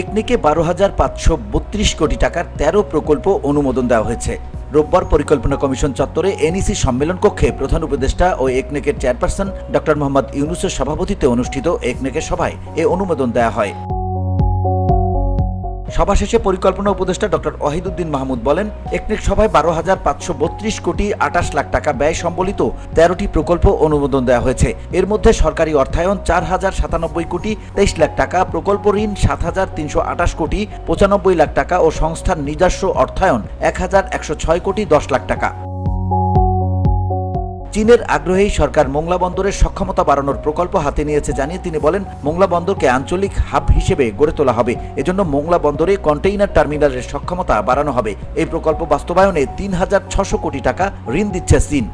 একনেকে 12,532 কোটি টাকার 13 প্রকল্প অনুমোদন দেওয়া হয়েছে। রোববার পরিকল্পনা কমিশন চত্বরে এনইসি সম্মেলন কক্ষে প্রধান উপদেষ্টা ও একনেকের চেয়ারপারসন ডক্টর মোহাম্মদ ইউনূসের সভাপতিত্বে অনুষ্ঠিত একনেকের সভায় এ অনুমোদন দেওয়া হয়। সভা শেষে পরিকল্পনা উপদেষ্টা ডক্টর ওয়াহিদুদ্দিন মাহমুদ বলেন, একনেক সভায় 12,532 কোটি 28 লাখ টাকা ব্যয় সম্বলিত 13টি প্রকল্প অনুমোদন দেওয়া হয়েছে। এর মধ্যে সরকারি অর্থায়ন 4,097 কোটি 23 লাখ টাকা, প্রকল্প ঋণ 7,328 কোটি 95 লাখ টাকা ও সংস্থার নিজস্ব অর্থায়ন 1,106 কোটি 10 লাখ টাকা। চীনের আগ্রহেই সরকার মোংলা বন্দরের সক্ষমতা বাড়ানোর প্রকল্প হাতে নিয়েছে জানিয়ে তিনি বলেন, মোংলা বন্দরকে আঞ্চলিক হাব হিসেবে গড়ে তোলা হবে। এজন্য মোংলা বন্দরে কন্টেইনার টার্মিনালের সক্ষমতা বাড়ানো হবে। এই প্রকল্প বাস্তবায়নে 3,600 কোটি টাকা ঋণ দিচ্ছে চীন।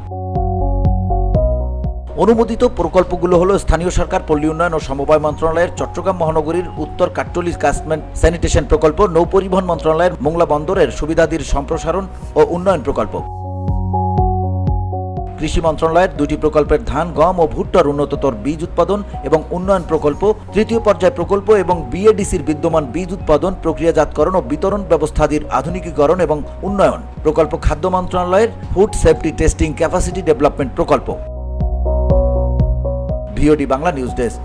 অনুমোদিত প্রকল্পগুলো হলো স্থানীয় সরকার, পল্লী উন্নয়ন ও সমবায় মন্ত্রণালয়ের চট্টগ্রাম মহানগরীর উত্তর কাট্টলি কাস্টমেন্ট স্যানিটেশন প্রকল্প, নৌপরিবহন মন্ত্রণালয়ের মোংলা বন্দরের সুবিধাদির সম্প্রসারণ ও উন্নয়ন প্রকল্প, কৃষি মন্ত্রণালয়ের 2টি প্রকল্পের ধান, গম ও ভুট্টার উন্নততর বীজ উৎপাদন এবং উন্নয়ন প্রকল্প, তৃতীয় পর্যায় প্রকল্প এবং বিএডিসির বিদ্যমান বীজ উৎপাদন, প্রক্রিয়াজাতকরণ ও বিতরণ ব্যবস্থাদির আধুনিকীকরণ এবং উন্নয়ন প্রকল্প, খাদ্য মন্ত্রণালয়ের food safety testing capacity development প্রকল্প। VOD Bangla news desk.